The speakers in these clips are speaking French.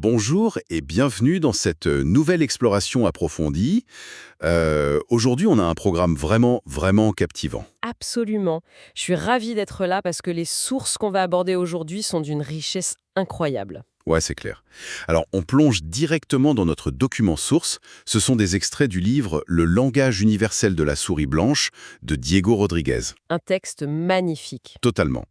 Bonjour et bienvenue dans cette nouvelle exploration approfondie. Aujourd'hui, on a un programme vraiment captivant. Absolument. Je suis ravie d'être là parce que les sources qu'on va aborder aujourd'hui sont d'une richesse incroyable. Ouais, c'est clair. Alors, on plonge directement dans notre document source. Ce sont des extraits du livre Le langage universel de la souris blanche de Diego Rodriguez. Un texte magnifique. Totalement.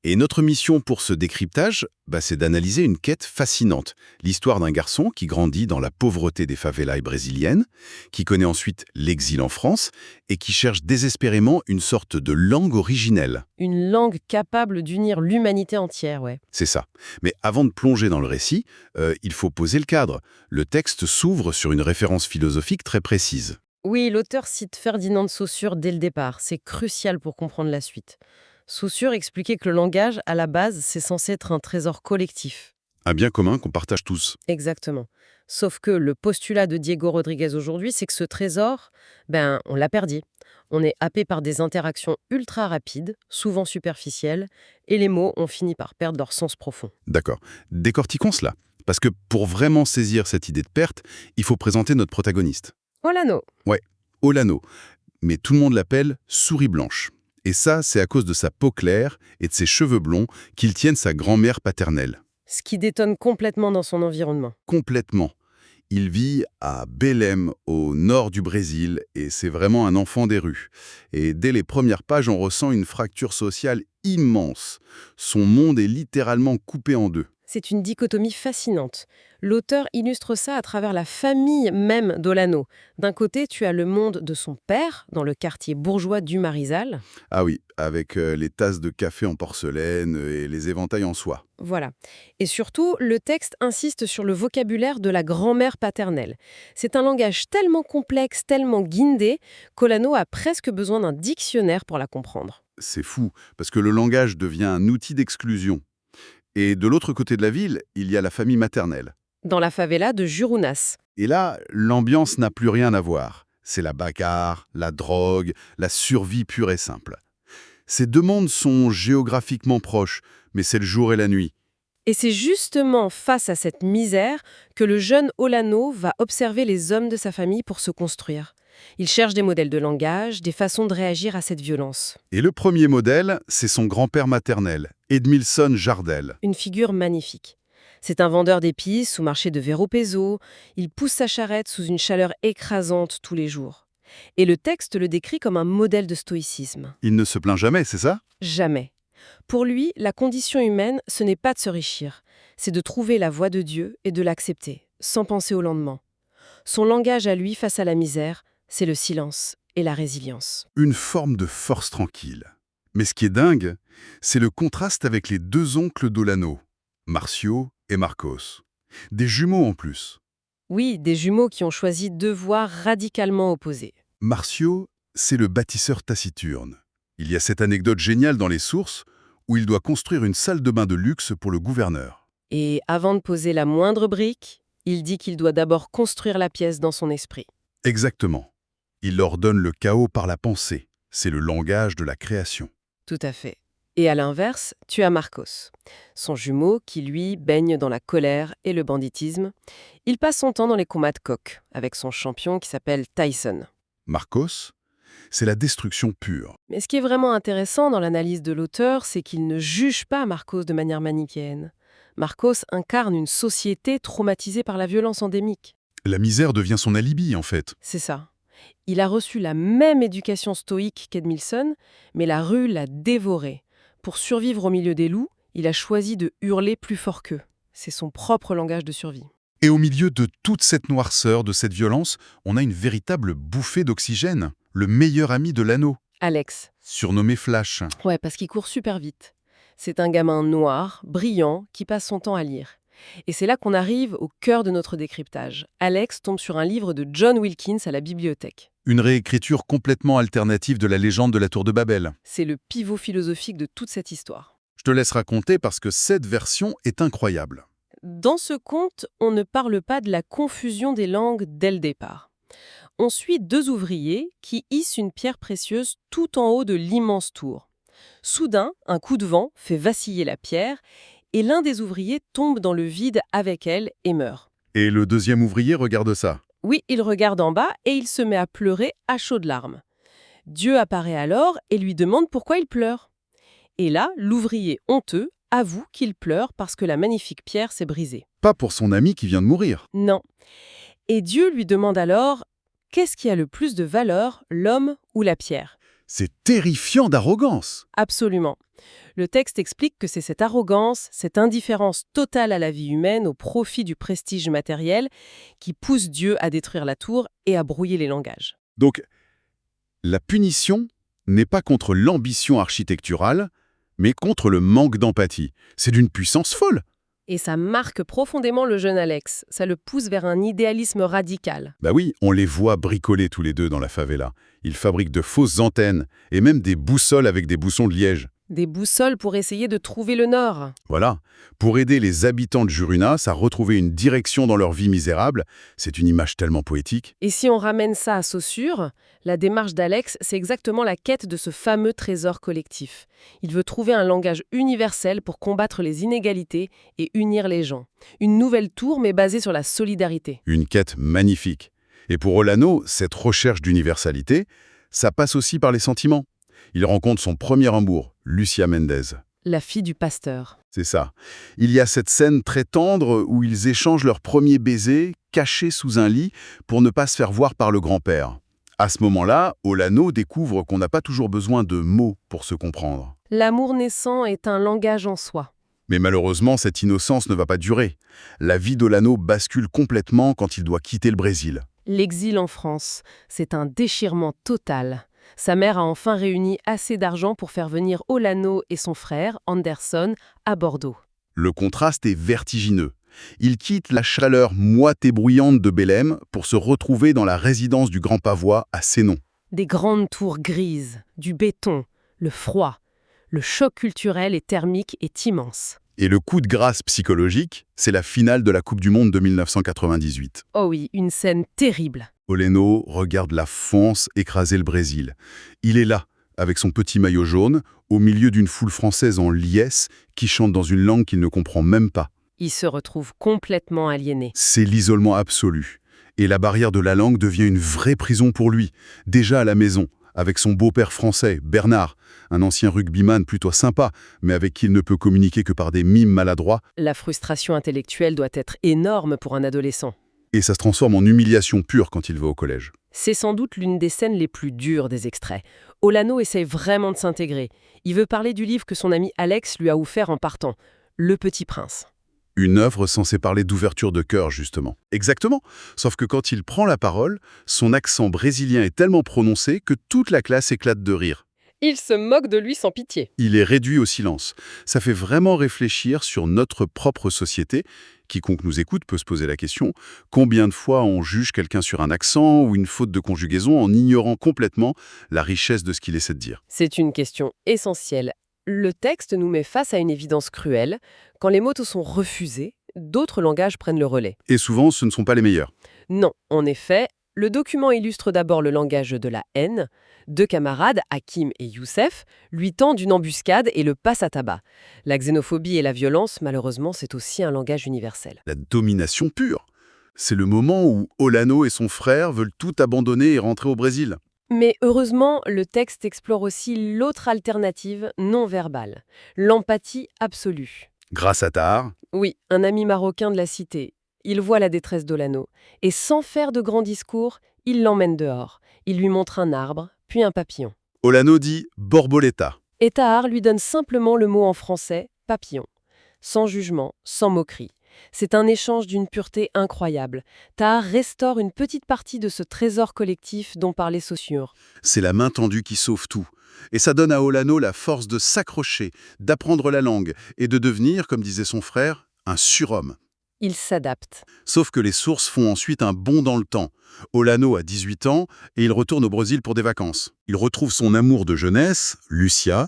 Et notre mission pour ce décryptage, c'est d'analyser une quête fascinante. L'histoire d'un garçon qui grandit dans la pauvreté des favelas brésiliennes, qui connaît ensuite l'exil en France et qui cherche désespérément une sorte de langue originelle. Une langue capable d'unir l'humanité entière, ouais. C'est ça. Mais avant de plonger dans le récit, il faut poser le cadre. Le texte s'ouvre sur une référence philosophique très précise. Oui, l'auteur cite Ferdinand de Saussure dès le départ. C'est crucial pour comprendre la suite. Saussure expliquait que le langage, à la base, c'est censé être un trésor collectif. Un bien commun qu'on partage tous. Exactement. Sauf que le postulat de Diego Rodriguez aujourd'hui, c'est que ce trésor, on l'a perdu. On est happé par des interactions ultra rapides, souvent superficielles, et les mots ont fini par perdre leur sens profond. D'accord. Décortiquons cela. Parce que pour vraiment saisir cette idée de perte, il faut présenter notre protagoniste. Olano. Ouais, Olano. Mais tout le monde l'appelle souris blanche. Et ça, c'est à cause de sa peau claire et de ses cheveux blonds qu'il tienne sa grand-mère paternelle. Ce qui détonne complètement dans son environnement. Complètement. Il vit à Belém, au nord du Brésil, et c'est vraiment un enfant des rues. Et dès les premières pages, on ressent une fracture sociale immense. Son monde est littéralement coupé en deux. C'est une dichotomie fascinante. L'auteur illustre ça à travers la famille même d'Olano. D'un côté, tu as le monde de son père, dans le quartier bourgeois du Marizal. Ah oui, avec les tasses de café en porcelaine et les éventails en soie. Voilà. Et surtout, le texte insiste sur le vocabulaire de la grand-mère paternelle. C'est un langage tellement complexe, tellement guindé, qu'Olano a presque besoin d'un dictionnaire pour la comprendre. C'est fou, parce que le langage devient un outil d'exclusion. Et de l'autre côté de la ville, il y a la famille maternelle. Dans la favela de Jurunas. Et là, l'ambiance n'a plus rien à voir. C'est la bagarre, la drogue, la survie pure et simple. Ces deux mondes sont géographiquement proches, mais c'est le jour et la nuit. Et c'est justement face à cette misère que le jeune Olano va observer les hommes de sa famille pour se construire. Il cherche des modèles de langage, des façons de réagir à cette violence. Et le premier modèle, c'est son grand-père maternel, Edmilson Jardel. Une figure magnifique. C'est un vendeur d'épices au marché de Vero-Peso. Il pousse sa charrette sous une chaleur écrasante tous les jours. Et le texte le décrit comme un modèle de stoïcisme. Il ne se plaint jamais, c'est ça? Jamais. Pour lui, la condition humaine, ce n'est pas de se réchir, c'est de trouver la voie de Dieu et de l'accepter, sans penser au lendemain. Son langage à lui face à la misère, c'est le silence et la résilience. Une forme de force tranquille. Mais ce qui est dingue, c'est le contraste avec les deux oncles d'Olano, Marcio et Marcos. Des jumeaux en plus. Oui, des jumeaux qui ont choisi deux voies radicalement opposées. Marcio, c'est le bâtisseur taciturne. Il y a cette anecdote géniale dans les sources où il doit construire une salle de bain de luxe pour le gouverneur. Et avant de poser la moindre brique, il dit qu'il doit d'abord construire la pièce dans son esprit. Exactement. Il ordonne le chaos par la pensée. C'est le langage de la création. Tout à fait. Et à l'inverse, tu as Marcos, son jumeau qui, lui, baigne dans la colère et le banditisme. Il passe son temps dans les combats de coq, avec son champion qui s'appelle Tyson. Marcos, c'est la destruction pure. Mais ce qui est vraiment intéressant dans l'analyse de l'auteur, c'est qu'il ne juge pas Marcos de manière manichéenne. Marcos incarne une société traumatisée par la violence endémique. La misère devient son alibi, en fait. C'est ça. Il a reçu la même éducation stoïque qu'Edmilson, mais la rue l'a dévoré. Pour survivre au milieu des loups, il a choisi de hurler plus fort qu'eux. C'est son propre langage de survie. Et au milieu de toute cette noirceur, de cette violence, on a une véritable bouffée d'oxygène. Le meilleur ami de l'anneau, Alex. surnommé Flash. Ouais, parce qu'il court super vite. C'est un gamin noir, brillant, qui passe son temps à lire. Et c'est là qu'on arrive au cœur de notre décryptage. Alex tombe sur un livre de John Wilkins à la bibliothèque. Une réécriture complètement alternative de la légende de la Tour de Babel. C'est le pivot philosophique de toute cette histoire. Je te laisse raconter parce que cette version est incroyable. Dans ce conte, on ne parle pas de la confusion des langues dès le départ. On suit deux ouvriers qui hissent une pierre précieuse tout en haut de l'immense tour. Soudain, un coup de vent fait vaciller la pierre et l'un des ouvriers tombe dans le vide avec elle et meurt. Et le deuxième ouvrier regarde ça. Oui, il regarde en bas et il se met à pleurer à chaudes larmes. Dieu apparaît alors et lui demande pourquoi il pleure. Et là, l'ouvrier honteux avoue qu'il pleure parce que la magnifique pierre s'est brisée. Pas pour son ami qui vient de mourir. Non. Et Dieu lui demande alors, qu'est-ce qui a le plus de valeur, l'homme ou la pierre? C'est terrifiant d'arrogance. Absolument. Le texte explique que c'est cette arrogance, cette indifférence totale à la vie humaine au profit du prestige matériel qui pousse Dieu à détruire la tour et à brouiller les langages. Donc, la punition n'est pas contre l'ambition architecturale, mais contre le manque d'empathie. C'est d'une puissance folle. Et ça marque profondément le jeune Alex. Ça le pousse vers un idéalisme radical. Bah oui, on les voit bricoler tous les deux dans la favela. Ils fabriquent de fausses antennes et même des boussoles avec des boussons de liège. Des boussoles pour essayer de trouver le nord. Voilà. Pour aider les habitants de Jurunas à retrouver une direction dans leur vie misérable, c'est une image tellement poétique. Et si on ramène ça à Saussure, la démarche d'Alex, c'est exactement la quête de ce fameux trésor collectif. Il veut trouver un langage universel pour combattre les inégalités et unir les gens. Une nouvelle tour, mais basée sur la solidarité. Une quête magnifique. Et pour Olano, cette recherche d'universalité, ça passe aussi par les sentiments. Il rencontre son premier amour, Lucia Mendez. La fille du pasteur. C'est ça. Il y a cette scène très tendre où ils échangent leur premier baiser, cachés sous un lit, pour ne pas se faire voir par le grand-père. À ce moment-là, Olano découvre qu'on n'a pas toujours besoin de mots pour se comprendre. L'amour naissant est un langage en soi. Mais malheureusement, cette innocence ne va pas durer. La vie d'Olano bascule complètement quand il doit quitter le Brésil. L'exil en France, c'est un déchirement total. Sa mère a enfin réuni assez d'argent pour faire venir Olano et son frère, Anderson, à Bordeaux. Le contraste est vertigineux. Il quitte la chaleur moite et bruyante de Belém pour se retrouver dans la résidence du Grand Pavois à Sénon. Des grandes tours grises, du béton, le froid. Le choc culturel et thermique est immense. Et le coup de grâce psychologique, c'est la finale de la Coupe du Monde de 1998. Oh oui, une scène terrible. Olano regarde la France écraser le Brésil. Il est là, avec son petit maillot jaune, au milieu d'une foule française en liesse qui chante dans une langue qu'il ne comprend même pas. Il se retrouve complètement aliéné. C'est l'isolement absolu. Et la barrière de la langue devient une vraie prison pour lui, déjà à la maison, avec son beau-père français, Bernard, un ancien rugbyman plutôt sympa, mais avec qui il ne peut communiquer que par des mimes maladroits. La frustration intellectuelle doit être énorme pour un adolescent. Et ça se transforme en humiliation pure quand il va au collège. C'est sans doute l'une des scènes les plus dures des extraits. Olano essaie vraiment de s'intégrer. Il veut parler du livre que son ami Alex lui a offert en partant, Le Petit Prince. Une œuvre censée parler d'ouverture de cœur, justement. Exactement. Sauf que quand il prend la parole, son accent brésilien est tellement prononcé que toute la classe éclate de rire. Il se moque de lui sans pitié. Il est réduit au silence. Ça fait vraiment réfléchir sur notre propre société. Quiconque nous écoute peut se poser la question, combien de fois on juge quelqu'un sur un accent ou une faute de conjugaison en ignorant complètement la richesse de ce qu'il essaie de dire? C'est une question essentielle. Le texte nous met face à une évidence cruelle. Quand les mots te sont refusés, d'autres langages prennent le relais. Et souvent, ce ne sont pas les meilleurs. Non, en effet, le document illustre d'abord le langage de la haine. Deux camarades, Hakim et Youssef, lui tendent une embuscade et le passent à tabac. La xénophobie et la violence, malheureusement, c'est aussi un langage universel. La domination pure. C'est le moment où Olano et son frère veulent tout abandonner et rentrer au Brésil. Mais heureusement, le texte explore aussi l'autre alternative non verbale, l'empathie absolue. Grâce à Tahar, Oui, un ami marocain de la cité. Il voit la détresse d'Olano, et sans faire de grands discours, il l'emmène dehors. Il lui montre un arbre, puis un papillon. Olano dit « borboleta ». Et Tahar lui donne simplement le mot en français, papillon. Sans jugement, sans moquerie. C'est un échange d'une pureté incroyable. Tahar restaure une petite partie de ce trésor collectif dont parlait Saussure. C'est la main tendue qui sauve tout. Et ça donne à Olano la force de s'accrocher, d'apprendre la langue et de devenir, comme disait son frère, un surhomme. Il s'adapte. Sauf que les sources font ensuite un bond dans le temps. Olano a 18 ans et il retourne au Brésil pour des vacances. Il retrouve son amour de jeunesse, Lucia,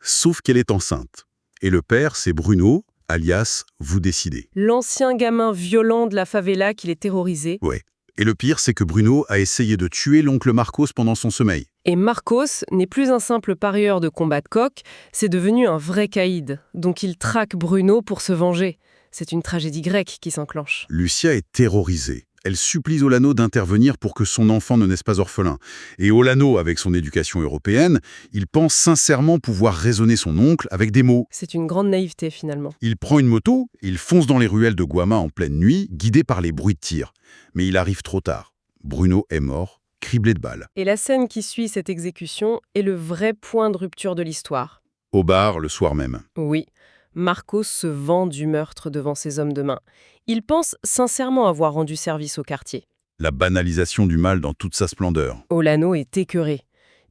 sauf qu'elle est enceinte. Et le père, c'est Bruno, alias Vous décidez. L'ancien gamin violent de la favela qui les terrorisait. Ouais. Et le pire, c'est que Bruno a essayé de tuer l'oncle Marcos pendant son sommeil. Et Marcos n'est plus un simple parieur de combat de coq, c'est devenu un vrai caïd. Donc il traque Bruno pour se venger. C'est une tragédie grecque qui s'enclenche. Lucia est terrorisée. Elle supplie Olano d'intervenir pour que son enfant ne naisse pas orphelin. Et Olano, avec son éducation européenne, il pense sincèrement pouvoir raisonner son oncle avec des mots. C'est une grande naïveté finalement. Il prend une moto, il fonce dans les ruelles de Guama en pleine nuit, guidé par les bruits de tir. Mais il arrive trop tard. Bruno est mort, criblé de balles. Et la scène qui suit cette exécution est le vrai point de rupture de l'histoire. Au bar, le soir même. Oui, Marcos se vend du meurtre devant ses hommes de main. Il pense sincèrement avoir rendu service au quartier. La banalisation du mal dans toute sa splendeur. Olano est écœuré.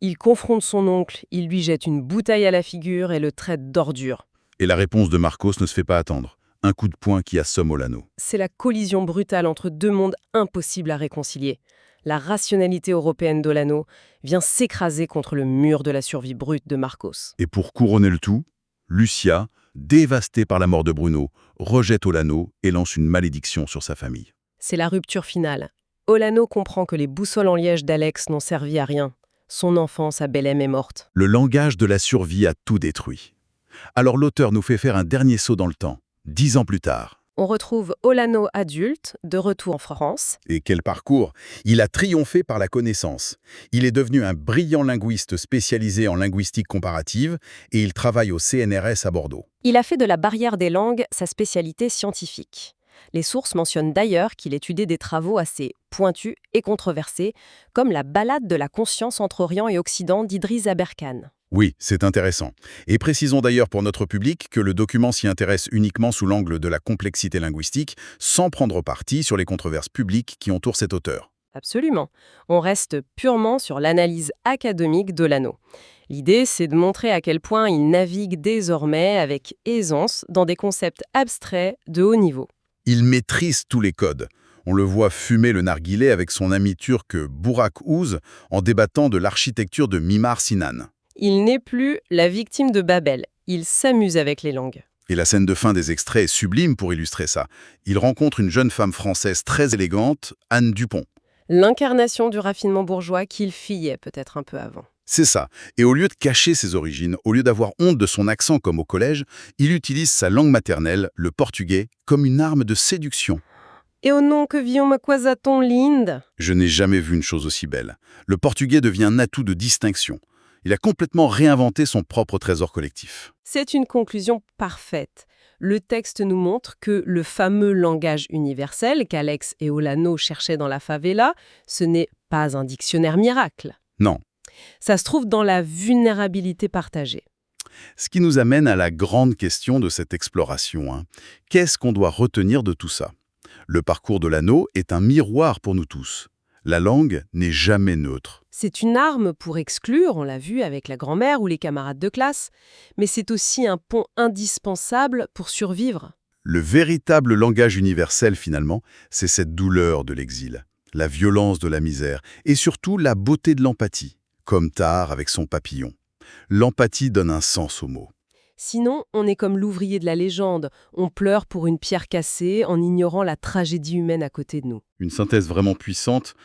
Il confronte son oncle, il lui jette une bouteille à la figure et le traite d'ordure. Et la réponse de Marcos ne se fait pas attendre. Un coup de poing qui assomme Olano. C'est la collision brutale entre deux mondes impossibles à réconcilier. La rationalité européenne d'Olano vient s'écraser contre le mur de la survie brute de Marcos. Et pour couronner le tout, Lucia, dévastée par la mort de Bruno, rejette Olano et lance une malédiction sur sa famille. C'est la rupture finale. Olano comprend que les boussoles en liège d'Alex n'ont servi à rien. Son enfance à Belém est morte. Le langage de la survie a tout détruit. Alors l'auteur nous fait faire un dernier saut dans le temps, 10 ans plus tard. On retrouve Olano adulte, de retour en France. Et quel parcours! Il a triomphé par la connaissance. Il est devenu un brillant linguiste spécialisé en linguistique comparative et il travaille au CNRS à Bordeaux. Il a fait de la barrière des langues sa spécialité scientifique. Les sources mentionnent d'ailleurs qu'il étudiait des travaux assez pointus et controversés, comme la balade de la conscience entre Orient et Occident d'Idriss Aberkane. Oui, c'est intéressant. Et précisons d'ailleurs pour notre public que le document s'y intéresse uniquement sous l'angle de la complexité linguistique, sans prendre parti sur les controverses publiques qui entourent cet auteur. Absolument. On reste purement sur l'analyse académique d'Olano. L'idée, c'est de montrer à quel point il navigue désormais avec aisance dans des concepts abstraits de haut niveau. Il maîtrise tous les codes. On le voit fumer le narguilé avec son ami turc Burak Ouz en débattant de l'architecture de Mimar Sinan. Il n'est plus la victime de Babel. Il s'amuse avec les langues. Et la scène de fin des extraits est sublime pour illustrer ça. Il rencontre une jeune femme française très élégante, Anne Dupont. L'incarnation du raffinement bourgeois qu'il fuyait peut-être un peu avant. C'est ça. Et au lieu de cacher ses origines, au lieu d'avoir honte de son accent comme au collège, il utilise sa langue maternelle, le portugais, comme une arme de séduction. Et au nom que vions me quasaton linde. Je n'ai jamais vu une chose aussi belle. Le portugais devient un atout de distinction. Il a complètement réinventé son propre trésor collectif. C'est une conclusion parfaite. Le texte nous montre que le fameux langage universel qu'Alex et Olano cherchaient dans la favela, ce n'est pas un dictionnaire miracle. Non. Ça se trouve dans la vulnérabilité partagée. Ce qui nous amène à la grande question de cette exploration. Qu'est-ce qu'on doit retenir de tout ça? Le parcours d'Olano est un miroir pour nous tous. La langue n'est jamais neutre. C'est une arme pour exclure, on l'a vu avec la grand-mère ou les camarades de classe, mais c'est aussi un pont indispensable pour survivre. Le véritable langage universel, finalement, c'est cette douleur de l'exil, la violence de la misère et surtout la beauté de l'empathie, comme Tahar avec son papillon. L'empathie donne un sens aux mots. Sinon, on est comme l'ouvrier de la légende. On pleure pour une pierre cassée en ignorant la tragédie humaine à côté de nous. Une synthèse vraiment puissante,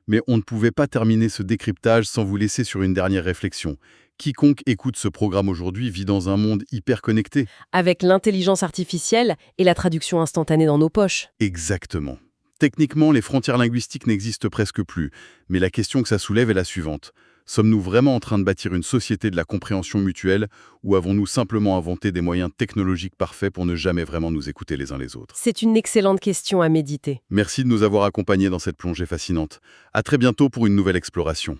mais on ne pouvait pas terminer ce décryptage sans vous laisser sur une dernière réflexion. Quiconque écoute ce programme aujourd'hui vit dans un monde hyper connecté. Avec l'intelligence artificielle et la traduction instantanée dans nos poches. Exactement. Techniquement, les frontières linguistiques n'existent presque plus, mais la question que ça soulève est la suivante. Sommes-nous vraiment en train de bâtir une société de la compréhension mutuelle ou avons-nous simplement inventé des moyens technologiques parfaits pour ne jamais vraiment nous écouter les uns les autres? C'est une excellente question à méditer. Merci de nous avoir accompagnés dans cette plongée fascinante. À très bientôt pour une nouvelle exploration.